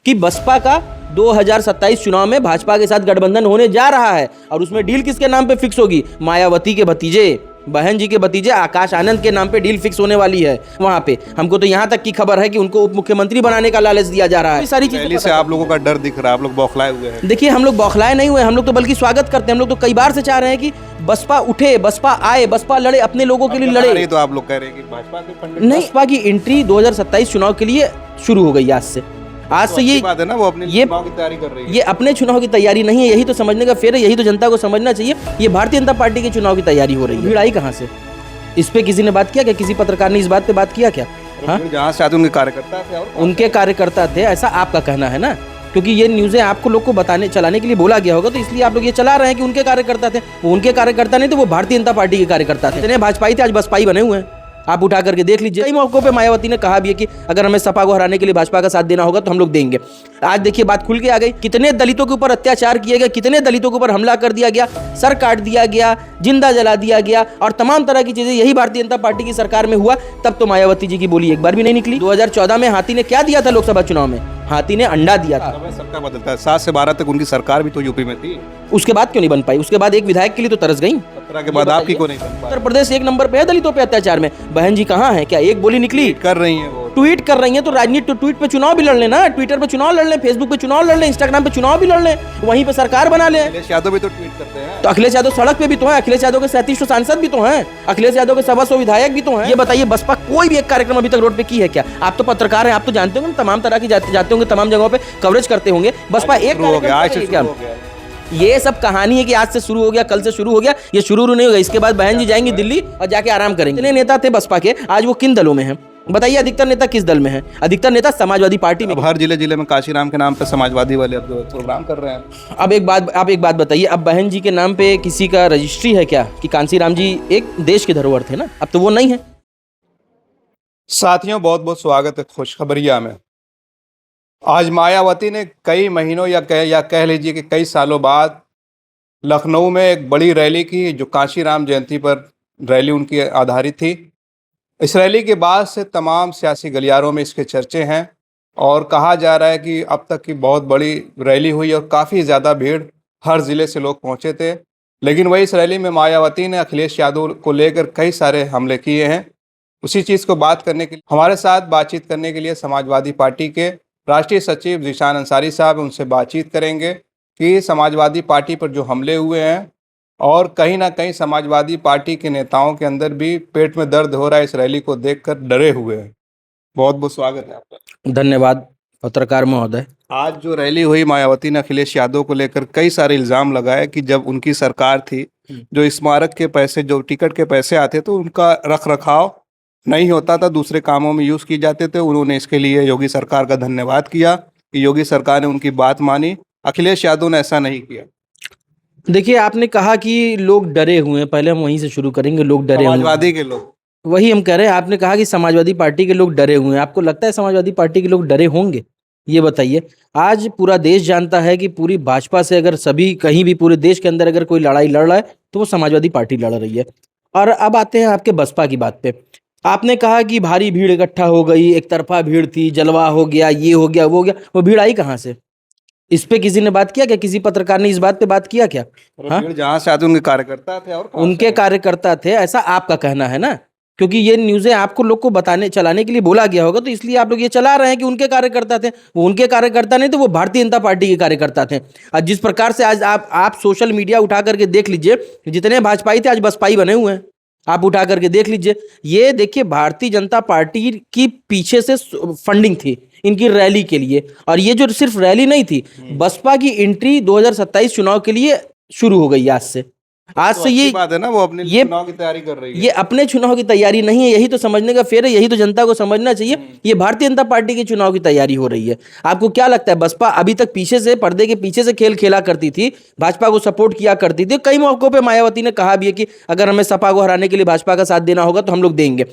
कि बसपा का 2027 चुनाव में भाजपा के साथ गठबंधन होने जा रहा है और उसमें डील किसके नाम पे फिक्स होगी? मायावती के भतीजे, बहन जी के भतीजे आकाश आनंद के नाम पे डील फिक्स होने वाली है वहां पे। हमको तो यहां तक की खबर है कि उनको उप मुख्यमंत्री बनाने का लालच दिया जा रहा है। सारी चीजें से आप लोगों का डर दिख रहा है, आप लोग बौखलाए हुए हैं। देखिए, हम लोग बौखलाए नहीं हुए, हम लोग तो बल्कि स्वागत करते हैं। हम लोग तो कई बार से चाह रहे हैं कि बसपा उठे, बसपा आए, बसपा लड़े, अपने लोगों के लिए लड़े। तो आप लोग कह रहे हैं कि भाजपा के पंडित नहीं, बसपा की एंट्री 2027 चुनाव के लिए शुरू हो गई आज से ये बात है ना, वो अपने चुनाव की तैयारी कर रही है। ये अपने चुनाव की तैयारी नहीं है, यही तो समझने का फेर है, यही तो जनता को समझना चाहिए। ये भारतीय जनता पार्टी के चुनाव की तैयारी हो रही है। भीड़ आई कहाँ से? इस पे किसी ने बात किया क्या? किसी पत्रकार ने इस बात पे बात किया क्या? हाँ, जहाँ से आते उनके कार्यकर्ता थे, और उनके कार्यकर्ता थे, ऐसा आपका कहना है ना? क्योंकि ये न्यूज़ें आपको लोग को बताने चलाने के लिए बोला गया होगा, तो इसलिए आप लोग ये चला रहे हैं कि उनके कार्यकर्ता थे। वो उनके कार्यकर्ता नहीं थे, वो भारतीय जनता पार्टी के कार्यकर्ता थे। इतने भाजपाई थे, आज बसपाई बने हुए हैं। आप उठा करके देख लीजिए। कई मौकों पे मायावती ने कहा भी है कि अगर हमें सपा को हराने के लिए भाजपा का साथ देना होगा तो हम लोग देंगे। आज देखिए, बात खुल के आ गई। कितने दलितों के ऊपर अत्याचार किए गए, कितने दलितों के ऊपर हमला कर दिया गया, सर काट दिया गया, जिंदा जला दिया गया और तमाम तरह की चीजें यही भारतीय जनता पार्टी की सरकार में हुआ। तब तो मायावती जी की बोली एक बार भी नहीं निकली। 2014 में हाथी ने क्या दिया था लोकसभा चुनाव में? हाथी ने अंडा दिया था। सबका बदलता है। 7 से 12 तक उनकी सरकार भी तो यूपी में थी। उसके बाद क्यों नहीं बन पाई? उसके बाद एक विधायक के लिए तो तरस गई। 17 के बाद आपकी को नहीं बन पाई। उत्तर प्रदेश एक नंबर पे है दलितों पे अत्याचार में। बहन जी कहाँ है? क्या एक बोली निकली? कर रही हैं वो, ट्वीट कर रही हैं, तो राजनीति तो ट्वीट पे चुनाव भी लड़ लेना, ट्विटर पे चुनाव लड़ लें, फेसबुक पे चुनाव लड़ लें, इंस्टाग्राम पे चुनाव भी लड़ लें, वहीं पे सरकार बना लें। अखिलेश यादव भी तो ट्वीट करते हैं। तो अखिलेश यादव सड़क पे भी तो हैं, अखिलेश यादव के 3700 सांसद भी तो हैं, अखिलेश यादव के 125 विधायक भी तो हैं। ये बताइए, बसपा कोई भी एक कार्यक्रम अभी तक रोड पे की है क्या? आप तो पत्रकार हैं, आप तो जानते होंगे, तमाम तरह की जाते होंगे, तमाम जगहों पे कवरेज करते होंगे। बसपा एक कार्यक्रम, ये सब कहानी है कि आज से शुरू हो गया, कल से शुरू हो गया, ये शुरू नहीं होगा। इसके बाद बहन जी जाएंगी दिल्ली और जाके आराम करेंगे। इतने नेता थे बसपा के, आज वो किन दलों में हैं बताइए? अधिकतर नेता किस दल में है? अधिकतर नेता समाजवादी पार्टी में। अब हर जिले में काशीराम के नाम पे समाजवादी वाले अब प्रोग्राम कर रहे हैं। अब आप एक बात बताइए, अब बहन जी के नाम पे किसी का रजिस्ट्री है क्या कि कांसीराम जी एक देश की धरोहर थे ना? अब तो वो नहीं है। साथियों, बहुत बहुत स्वागत है खुशखबरिया में। आज मायावती ने कई महीनों या कह लीजिए कि कई सालों बाद लखनऊ में एक बड़ी रैली की, जो कांशीराम जयंती पर रैली उनकी आधारित थी। इस रैली के बाद से तमाम सियासी गलियारों में इसके चर्चे हैं और कहा जा रहा है कि अब तक की बहुत बड़ी रैली हुई और काफ़ी ज़्यादा भीड़, हर ज़िले से लोग पहुंचे थे। लेकिन वही इस रैली में मायावती ने अखिलेश यादव को लेकर कई सारे हमले किए हैं। उसी चीज़ को बात करने के लिए हमारे साथ बातचीत करने के लिए समाजवादी पार्टी के राष्ट्रीय सचिव ज़ीशान अंसारी साहब, उनसे बातचीत करेंगे कि समाजवादी पार्टी पर जो हमले हुए हैं और कहीं ना कहीं समाजवादी पार्टी के नेताओं के अंदर भी पेट में दर्द हो रहा है, इस रैली को देखकर डरे हुए हैं। बहुत बहुत स्वागत है आपका। धन्यवाद पत्रकार महोदय। आज जो रैली हुई, मायावती ने अखिलेश यादव को लेकर कई सारे इल्जाम लगाए कि जब उनकी सरकार थी, जो स्मारक के पैसे, जो टिकट के पैसे आते तो उनका रख रखाव नहीं होता था, दूसरे कामों में यूज़ किए जाते थे। उन्होंने इसके लिए योगी सरकार का धन्यवाद किया कि योगी सरकार ने उनकी बात मानी। अखिलेश यादव ने ऐसा नहीं किया। देखिए, आपने कहा कि लोग डरे हुए हैं, पहले हम वहीं से शुरू करेंगे। लोग डरे हुए, समाजवादी के लोग, वही हम कह रहे हैं। आपने कहा कि समाजवादी पार्टी के लोग डरे हुए हैं। आपको लगता है समाजवादी पार्टी के लोग डरे होंगे? ये बताइए। आज पूरा देश जानता है कि पूरी भाजपा से अगर सभी कहीं भी पूरे देश के अंदर अगर कोई लड़ाई लड़ रहा है तो वो समाजवादी पार्टी लड़ रही है। और अब आते हैं आपके बसपा की बात पे। आपने कहा कि भारी भीड़ इकट्ठा हो गई, एक तरफा भीड़ थी, जलवा हो गया, ये हो गया, वो हो गया। वो भीड़ आई कहाँ से? इस पे किसी ने बात किया क्या? किसी पत्रकार ने इस बात पे बात किया क्या? हाँ? भीड़ जहाँ से आते उनके कार्यकर्ता थे, और उनके कार्यकर्ता थे, ऐसा आपका कहना है ना? क्योंकि ये न्यूज़ें आपको लोग को बताने चलाने के लिए बोला गया होगा, तो इसलिए आप लोग ये चला रहे हैं कि उनके कार्यकर्ता थे। वो उनके कार्यकर्ता नहीं थे, वो भारतीय जनता पार्टी के कार्यकर्ता थे। आज जिस प्रकार से आज आप सोशल मीडिया उठा करके देख लीजिए, जितने भाजपाई थे आज बसपाई बने हुए हैं। आप उठा करके देख लीजिए। ये देखिए, भारतीय जनता पार्टी की पीछे से फंडिंग थी इनकी रैली के लिए, और ये जो सिर्फ रैली नहीं थी, बसपा की एंट्री 2027 चुनाव के लिए शुरू हो गई आज तो से। ये बात है ना, वो अपने चुनाव की तैयारी कर रही है। ये अपने चुनाव की तैयारी नहीं है, यही तो समझने का फेर है, यही तो जनता को समझना चाहिए। ये भारतीय जनता पार्टी के चुनाव की तैयारी हो रही है। आपको क्या लगता है, बसपा अभी तक पीछे से, पर्दे के पीछे से खेल खेला करती थी, भाजपा को सपोर्ट किया करती थी। कई मौकों पे मायावती ने कहा भी है कि अगर हमें सपा को हराने के लिए भाजपा का साथ देना होगा तो हम लोग देंगे।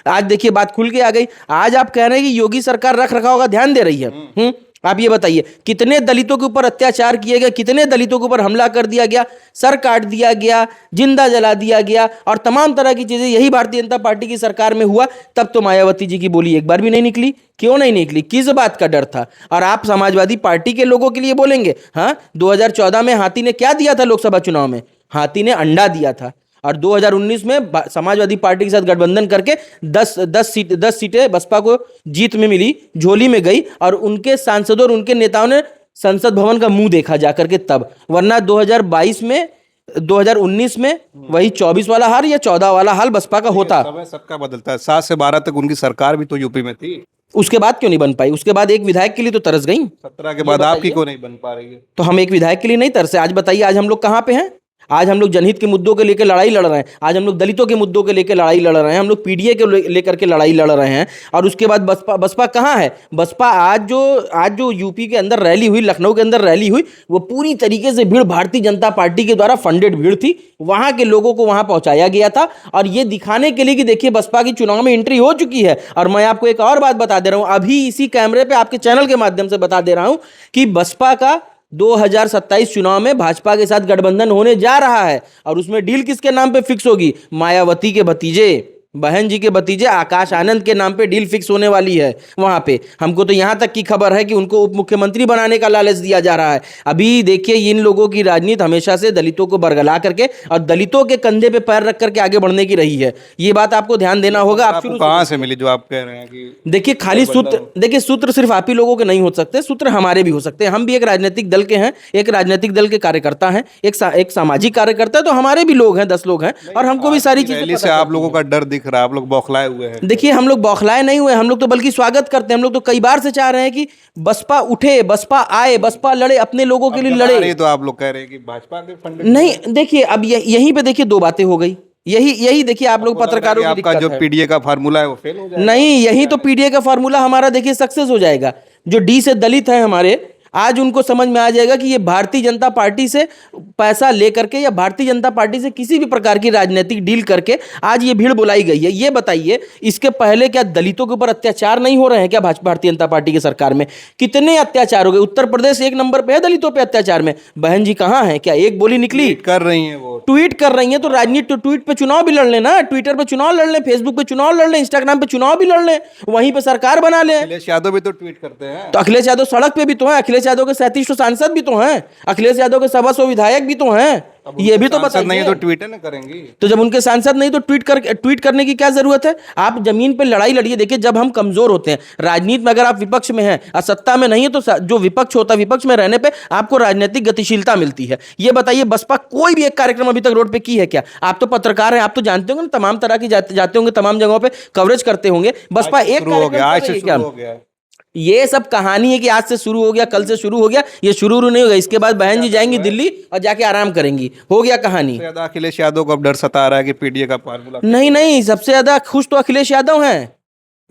आज देखिए, बात खुल के आ गई। आज आप कह रहे हैं कि योगी सरकार रख रखाव का ध्यान दे रही है। आप ये बताइए, कितने दलितों के ऊपर अत्याचार किए गए, कितने दलितों के ऊपर हमला कर दिया गया, सर काट दिया गया, जिंदा जला दिया गया और तमाम तरह की चीजें यही भारतीय जनता पार्टी की सरकार में हुआ। तब तो मायावती जी की बोली एक बार भी नहीं निकली। क्यों नहीं निकली? किस बात का डर था? और आप समाजवादी पार्टी के लोगों के लिए बोलेंगे? हाँ, 2014 में हाथी ने क्या दिया था? लोकसभा चुनाव में हाथी ने अंडा दिया था। और 2019 में समाजवादी पार्टी के साथ गठबंधन करके 10 सीटें बसपा को जीत में मिली, झोली में गई और उनके सांसदों और उनके नेताओं ने संसद भवन का मुंह देखा जाकर के तब। वरना 2022 में 2019 में वही 24 वाला हाल या 14 वाला हाल बसपा का होता। समय सबका बदलता है। 7 से 12 तक उनकी सरकार भी तो यूपी में थी। उसके बाद क्यों नहीं बन पाई? उसके बाद एक विधायक के लिए तो तरस गई। 17 के बाद आपकी क्यों नहीं बन पा रही है? तो हम एक विधायक के लिए नहीं तरसे। आज बताइए, आज हम लोग कहाँ पे हैं? आज हम लोग जनहित के मुद्दों के लेकर लड़ाई लड़ रहे हैं। आज हम लोग दलितों के मुद्दों के लेकर लड़ाई लड़ रहे हैं। हम लोग पीडीए के लेकर के लड़ाई लड़ रहे हैं। और उसके बाद बसपा कहाँ है? बसपा आज जो यूपी के अंदर रैली हुई, लखनऊ के अंदर रैली हुई, वो पूरी तरीके से भीड़ भारतीय जनता पार्टी के द्वारा फंडेड भीड़ थी। वहां के लोगों को वहां पहुंचाया गया था और ये दिखाने के लिए कि देखिए बसपा की चुनाव में एंट्री हो चुकी है। और मैं आपको एक और बात बता दे रहा हूं, अभी इसी कैमरे पे आपके चैनल के माध्यम से बता दे रहा हूं कि बसपा का 2027 चुनाव में भाजपा के साथ गठबंधन होने जा रहा है। और उसमें डील किसके नाम पे फिक्स होगी? मायावती के भतीजे, बहन जी के भतीजे आकाश आनंद के नाम पे डील फिक्स होने वाली है वहां पे। हमको तो यहां तक की खबर है कि उनको उप मुख्यमंत्री बनाने का लालच दिया जा रहा है। अभी देखिए, इन लोगों की राजनीति हमेशा से दलितों को बरगला करके और दलितों के कंधे पे पैर रख करके आगे बढ़ने की रही है। ये बात आपको ध्यान देना होगा। आप आपको कहां से मिली जो आप कह रहे हैं कि देखिए, खाली सूत्र, देखिए सूत्र सिर्फ आप ही लोगों के नहीं हो सकते, सूत्र हमारे भी हो सकते हैं। हम भी एक राजनीतिक दल के हैं, एक राजनीतिक दल के कार्यकर्ता हैं, एक सामाजिक कार्यकर्ता है, तो हमारे भी लोग हैं, 10 लोग हैं और हमको भी सारी चीजें से आप लोगों का डर दिख रहा है। आप लोग बौखलाए हुए हैं। देखिए, हम लोग बौखलाए नहीं हुए, हम लोग तो बल्कि स्वागत करते हैं। हम लोग तो कई बार से चाह रहे हैं कि बसपा उठे, बसपा आए, बसपा लड़े, अपने लोगों के लिए लड़े। तो आप लोग कह रहे हैं कि भाजपा के फंड नहीं। देखिए, अब यहीं पे देखिए 2 बातें हो गई। यही देखिए, आप लोग पत्रकारों की आपका जो पीडीए का फार्मूला है वो फेल हो जाएगा। नहीं, यही तो पीडीए का फार्मूला हमारा देखिए सक्सेस हो जाएगा। जो डी से दलित है हमारे, आज उनको समझ में आ जाएगा कि ये भारतीय जनता पार्टी से पैसा लेकर के या भारतीय जनता पार्टी से किसी भी प्रकार की राजनीतिक डील करके आज ये भीड़ बुलाई गई है। ये बताइए, इसके पहले क्या दलितों के ऊपर अत्याचार नहीं हो रहे हैं क्या? भारतीय जनता पार्टी की सरकार में कितने अत्याचार हो गए। उत्तर प्रदेश 1 नंबर पे है दलितों पे अत्याचार में। बहन जी कहाँ है? क्या एक बोली निकली? कर रही है वो, ट्वीट कर रही है। तो राजनीति तो ट्वीट पे चुनाव भी लड़ लेना, ट्विटर पे चुनाव लड़ लें, फेसबुक पे चुनाव लड़ लें, इंस्टाग्राम पे चुनाव भी लड़ लें, वहीं पे सरकार बना लें। अखिलेश यादव भी तो ट्वीट करते हैं। तो अखिलेश यादव सड़क पे भी तो है, अखिलेश यादव के 3700 सांसद भी तो हैं, अखिलेश यादव के 125 विधायक भी तो हैं। ये भी तो बताइए। नहीं तो ट्वीट न करेंगी। तो जब उनके सांसद नहीं तो ट्वीट करने की क्या जरूरत है? आप जमीन पे लड़ाई लड़िए। देखिए, जब हम कमजोर होते हैं राजनीति में, अगर आप विपक्ष में हैं और सत्ता में नहीं है, तो जो विपक्ष होता है, विपक्ष में रहने पे आपको राजनीतिक गतिशीलता मिलती है। ये बताइए, बसपा कोई भी एक कार्यक्रम अभी तक रोड पे की है क्या? आप तो पत्रकार हैं, आप तो जानते होंगे ना, तमाम तरह की जाते होंगे, तमाम जगहों पे कवरेज करते होंगे। बसपा एक कार्यक्रम हो गया। ये सब कहानी है कि आज से शुरू हो गया, कल से शुरू हो गया। ये शुरू नहीं होगा। इसके बाद बहन जी जाएंगी दिल्ली और जाके आराम करेंगी। हो गया कहानी। ज्यादा अखिलेश यादव को अब डर सता रहा है कि पीडीए का फार्मूला नहीं, सबसे ज्यादा खुश तो अखिलेश यादव हैं।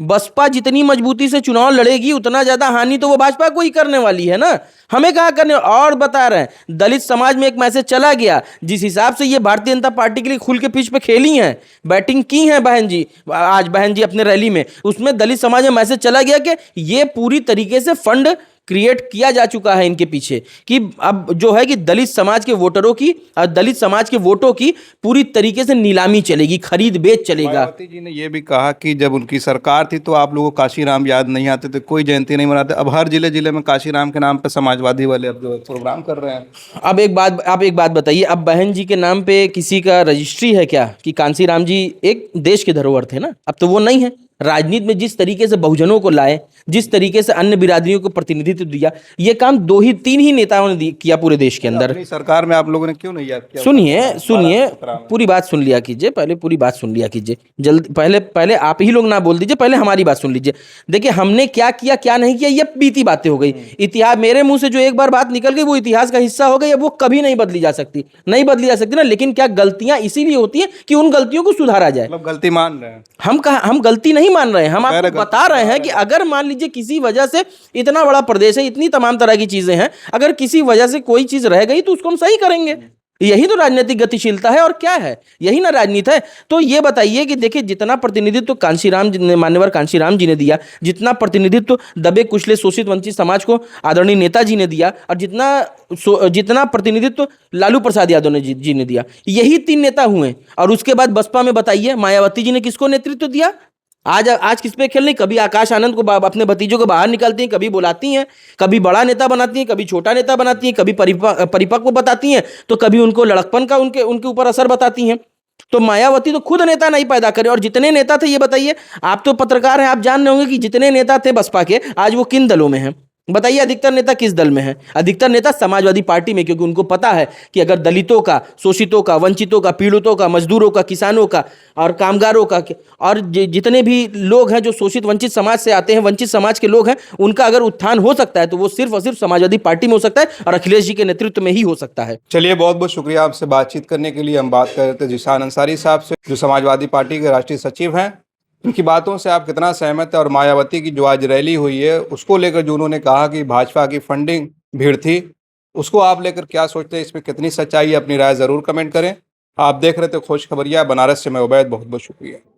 बसपा जितनी मजबूती से चुनाव लड़ेगी उतना ज्यादा हानि तो वो भाजपा को ही करने वाली है ना, हमें कहाँ करने। और बता रहे हैं, दलित समाज में एक मैसेज चला गया, जिस हिसाब से ये भारतीय जनता पार्टी के लिए खुल के पिच पे खेली हैं, बैटिंग की हैं बहन जी, आज बहन जी अपने रैली में, उसमें दलित समाज में मैसेज चला गया कि ये पूरी तरीके से फंड क्रिएट किया जा चुका है इनके पीछे, कि अब जो है कि दलित समाज के वोटरों की और दलित समाज के वोटों की पूरी तरीके से नीलामी चलेगी, खरीद बेच चलेगा। मायावती जी ने यह भी कहा कि जब उनकी सरकार थी तो आप लोगों को काशीराम याद नहीं आते थे, कोई जयंती नहीं मनाते। अब हर जिले में काशीराम के नाम पे समाजवादी वाले अब जो प्रोग्राम कर रहे हैं। अब आप एक बात बताइए, अब बहन जी के नाम पे किसी का रजिस्ट्री है क्या कि कांसीराम जी एक देश के धरोहर थे ना? अब तो वो नहीं है। राजनीति में जिस तरीके से बहुजनों को लाए, जिस तरीके से अन्य बिरादरियों को प्रतिनिधित्व दिया, ये काम 3 ही नेताओं ने किया पूरे देश के अंदर। अपनी सरकार में आप लोगों ने क्यों नहीं याद किया? सुनिए, पूरी बात सुन लिया कीजिए, पहले पूरी बात सुन लिया कीजिए। जल्द पहले आप ही लोग ना बोल दीजिए, पहले हमारी बात सुन लीजिए। देखिए, हमने क्या किया क्या नहीं किया ये बीती बातें हो गई। इतिहास, मेरे मुंह से जो एक बार बात निकल गई वो इतिहास का हिस्सा हो गई, वो कभी नहीं बदली जा सकती ना। लेकिन क्या गलतियां इसीलिए होती हैं कि उन गलतियों को सुधारा जाए। मतलब गलती मान रहे हैं हम गलती नहीं मान रहे हैं, हम आपको बता रहे हैं कि अगर मान लीजिए किसी वजह से, इतना बड़ा प्रदेश है, इतनी तमाम तरह की चीजें हैं, अगर किसी वजह से कोई चीज रह गई तो उसको हम सही करेंगे। यही तो राजनीतिक गतिशीलता है और क्या है, यही ना राजनीति है। तो ये बताइए कि देखिए जितना प्रतिनिधित्व मान्यवर कांशीराम जी ने दिया, जितना प्रतिनिधित्व दबे कुचले शोषित वंचित समाज को आदरणीय नेताजी ने दिया, और जितना प्रतिनिधित्व लालू प्रसाद यादव जी ने दिया, यही 3 नेता हुए। और उसके बाद बसपा में बताइए मायावती जी ने किसको नेतृत्व दिया? आज किस पे खेल रही? कभी आकाश आनंद को अपने भतीजों को बाहर निकालती हैं, कभी बुलाती हैं, कभी बड़ा नेता बनाती हैं, कभी छोटा नेता बनाती हैं, कभी परिपक्व बताती हैं, तो कभी उनको लड़कपन का उनके ऊपर असर बताती हैं। तो मायावती तो खुद नेता नहीं पैदा करे। और जितने नेता थे, ये बताइए, आप तो पत्रकार हैं, आप जान रहे होंगे कि जितने नेता थे बसपा के, आज वो किन दलों में हैं? बताइए, अधिकतर नेता किस दल में है? अधिकतर नेता समाजवादी पार्टी में, क्योंकि उनको पता है कि अगर दलितों का, शोषितों का, वंचितों का, पीड़ितों का, मजदूरों का, किसानों का और कामगारों का और जितने भी लोग हैं जो शोषित वंचित समाज से आते हैं, वंचित समाज के लोग हैं, उनका अगर उत्थान हो सकता है तो वो सिर्फ और सिर्फ समाजवादी पार्टी में हो सकता है और अखिलेश जी के नेतृत्व में ही हो सकता है। चलिए, बहुत बहुत शुक्रिया आपसे बातचीत करने के लिए। हम बात कर रहे थे जिशान अंसारी साहब से, जो समाजवादी पार्टी के राष्ट्रीय सचिव हैं। उनकी बातों से आप कितना सहमत हैं? और मायावती की जो आज रैली हुई है उसको लेकर जो उन्होंने कहा कि भाजपा की फंडिंग भीड़ थी, उसको आप लेकर क्या सोचते हैं? इसमें कितनी सच्चाई है? अपनी राय ज़रूर कमेंट करें। आप देख रहे थे खुश खबरिया बनारस से, मैं उबैद, बहुत बहुत शुक्रिया।